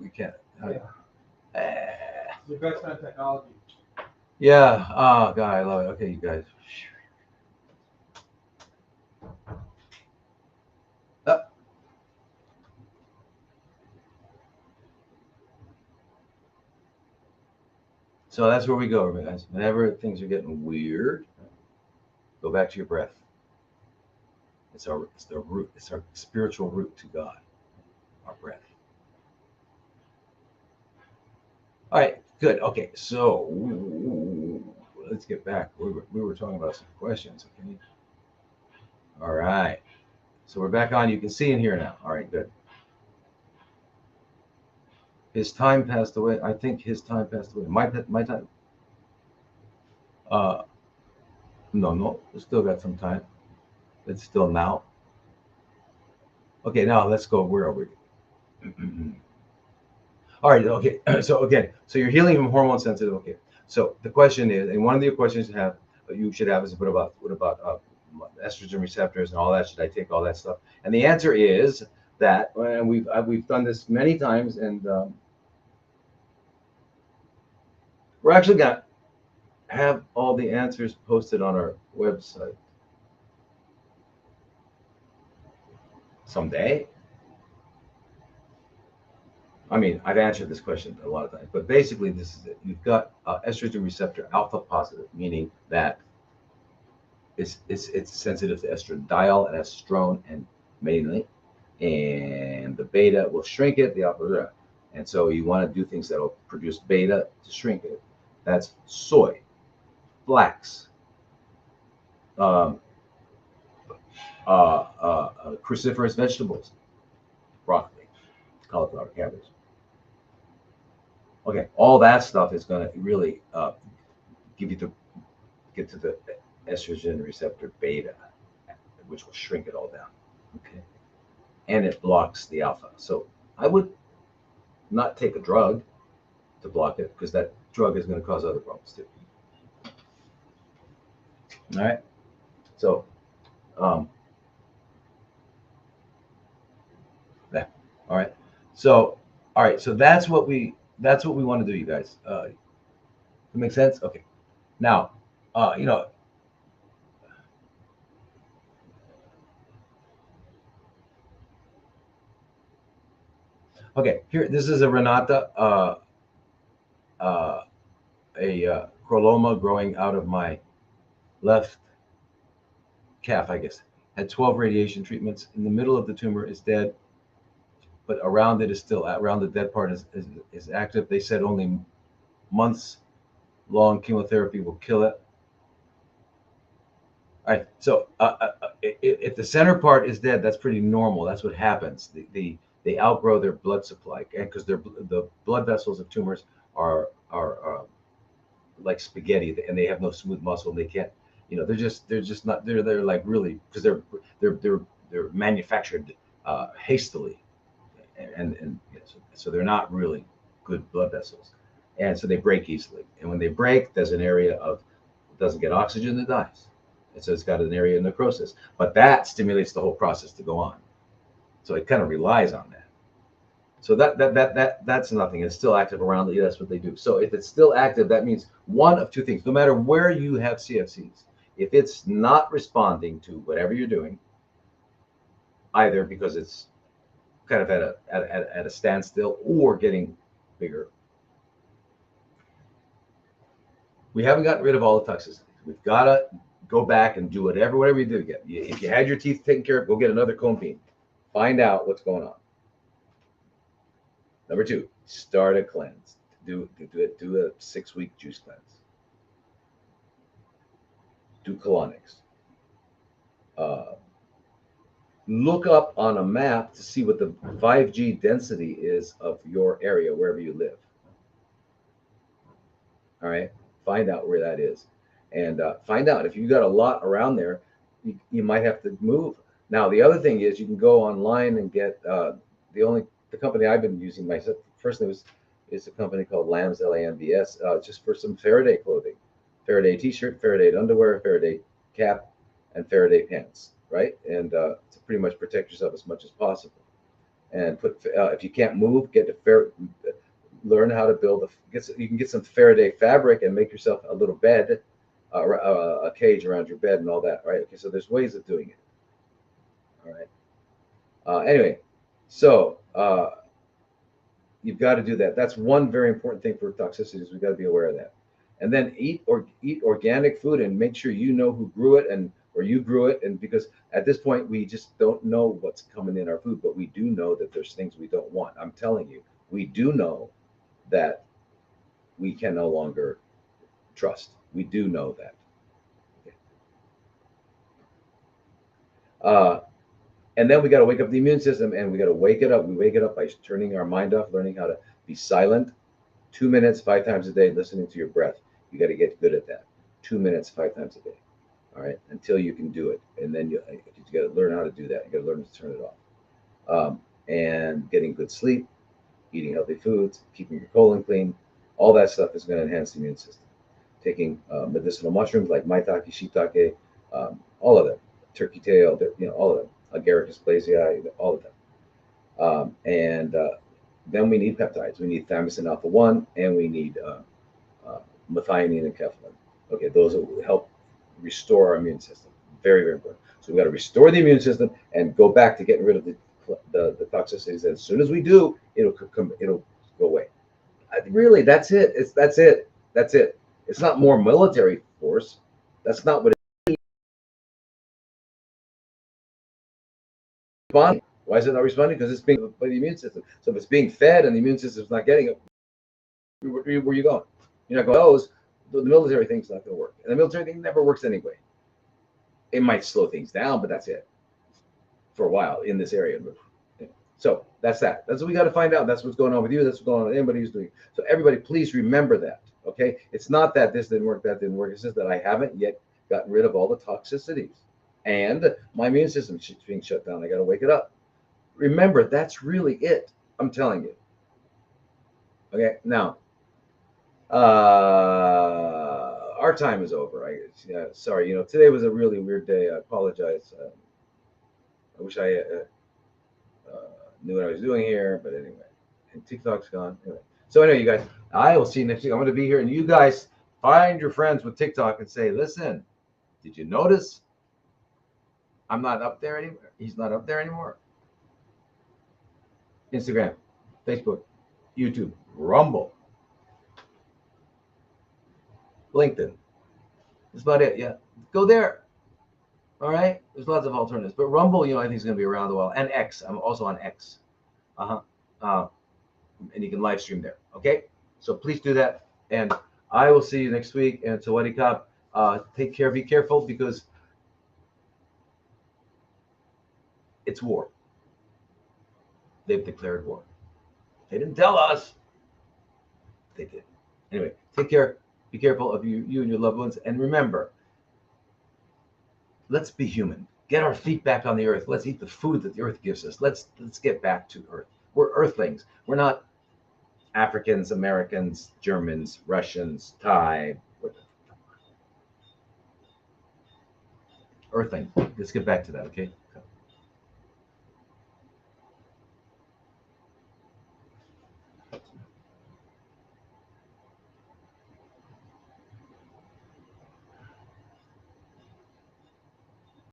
we can't. Yeah. The investment in technology. Yeah. Oh God, I love it. Okay, you guys. Uh, so that's where we go, guys. Whenever things are getting weird, go back to your breath. It's the root. It's our spiritual root to God. Our breath. All right. Good. Okay. So let's get back. We were talking about some questions. Okay. All right. So we're back on. You can see in here now. All right. Good. His time passed away. I think his time passed away. My time. Uh, no. We still got some time. It's still now. Okay. Now let's go. Where are we? All right. Okay. So again, so you're healing from hormone sensitive. Okay. So the question is, and one of the questions you should have is what about estrogen receptors and all that? Should I take all that stuff? And the answer is that, and we've done this many times, and we're actually gonna have all the answers posted on our website someday. I mean, I've answered this question a lot of times, but basically, this is it. You've got estrogen receptor alpha positive, meaning that it's sensitive to estradiol and estrone and mainly, and the beta will shrink it, the alpha, and so you want to do things that will produce beta to shrink it. That's soy, flax, um, cruciferous vegetables, broccoli, cauliflower, cabbage. Okay, all that stuff is going to really give you to get to the estrogen receptor beta, which will shrink it all down. Okay, and it blocks the alpha. So I would not take a drug to block it because that drug is going to cause other problems too. All right. So, um, yeah. All right. So, all right. So that's what we want to do, you guys. Does it make sense? Okay. Now, uh, you know, okay. Here, this is a Renata, uh, a chrolloma growing out of my left calf, I guess. Had 12 radiation treatments. In the middle of the tumor is dead, but around it is still around the dead part is active. They said only months long chemotherapy will kill it. All right. So if the center part is dead, that's pretty normal. That's what happens. They outgrow their blood supply, and because the blood vessels of tumors are like spaghetti, and they have no smooth muscle. And they can't, they're just not they're like really because they're manufactured hastily, and so they're not really good blood vessels, and so they break easily. And when they break, there's an area of doesn't get oxygen, it dies. And so it's got an area of necrosis, but that stimulates the whole process to go on. So it kind of relies on that. So that's nothing. It's still active around it. That's what they do. So if it's still active, that means one of two things. No matter where you have CFCs, if it's not responding to whatever you're doing, either because it's kind of at a standstill or getting bigger, we haven't gotten rid of all the toxicity. We've got to go back and do whatever you do. If you had your teeth taken care of, go get another cone beam. Find out what's going on. Number two, start a cleanse. Do a 6-week juice cleanse. Do colonics. Uh, Look up on a map to see what the 5G density is of your area, wherever you live. All right, find out where that is, and find out if you got a lot around there, you might have to move. Now, the other thing is you can go online and get the company I've been using myself personally is a company called Lambs, Lambs, just for some Faraday clothing, Faraday T-shirt, Faraday underwear, Faraday cap, and Faraday pants, right? And to pretty much protect yourself as much as possible. and put. If you can't move, learn how to build you can get some Faraday fabric and make yourself a little bed, a cage around your bed and all that. Right? Okay. So there's ways of doing it. All right. Anyway, so you've got to do that. That's one very important thing for toxicities. We've got to be aware of that. And then eat organic food and make sure you know who grew it or you grew it. And because at this point we just don't know what's coming in our food, but we do know that there's things we don't want. I'm telling you, we do know that we can no longer trust. We do know that. And then we got to wake up the immune system, and we got to wake it up. We wake it up by turning our mind off, learning how to be silent. 2 minutes, 5 times a day, listening to your breath. You got to get good at that. 2 minutes, 5 times a day. All right, until you can do it, and then you got to learn how to do that. You got to learn to turn it off. And getting good sleep, eating healthy foods, keeping your colon clean, all that stuff is going to enhance the immune system. Taking medicinal mushrooms like maitake, shiitake, all of them, turkey tail, all of them, agaricus blazei, all of them. And then we need peptides. We need thymosin alpha 1, and we need methionine and cephalin. Okay, those will help restore our immune system. Very, very important. So we got to restore the immune system and go back to getting rid of the toxicities. And as soon as we do, it'll go away. Really, that's it. That's it. It's not more military force. That's not what it's responding. Why is it not responding? Because it's being by the immune system. So if it's being fed and the immune system's not getting it, where are you going? You're not going, the military thing's not going to work. And the military thing never works anyway. It might slow things down, but that's it for a while in this area. So that's that. That's what we got to find out. That's what's going on with you. That's what's going on with anybody who's doing it. So everybody, please remember that. Okay? It's not that this didn't work, that didn't work. It's just that I haven't yet gotten rid of all the toxicities. And my immune system is being shut down. I got to wake it up. Remember, that's really it. I'm telling you. Okay? Now, our time is over. Sorry. Today was a really weird day. I apologize. I wish I knew what I was doing here, but anyway. And TikTok's gone. Anyway. So anyway, you guys, I will see you next week. I'm going to be here, and you guys find your friends with TikTok and say, listen, did you notice I'm not up there anymore? He's not up there anymore. Instagram, Facebook, YouTube, Rumble, LinkedIn. That's about it. Yeah. Go there. All right. There's lots of alternatives. But Rumble, I think is going to be around a while. And X. I'm also on X. And you can live stream there. Okay. So please do that. And I will see you next week. And Sawadee Kap. Take care. Be careful because it's war. They've declared war. They didn't tell us. They did. Anyway, take care. Be careful of you and your loved ones. And remember, let's be human. Get our feet back on the earth. Let's eat the food that the earth gives us. Let's get back to earth. We're earthlings. We're not Africans, Americans, Germans, Russians, Thai. Earthling. Let's get back to that, okay?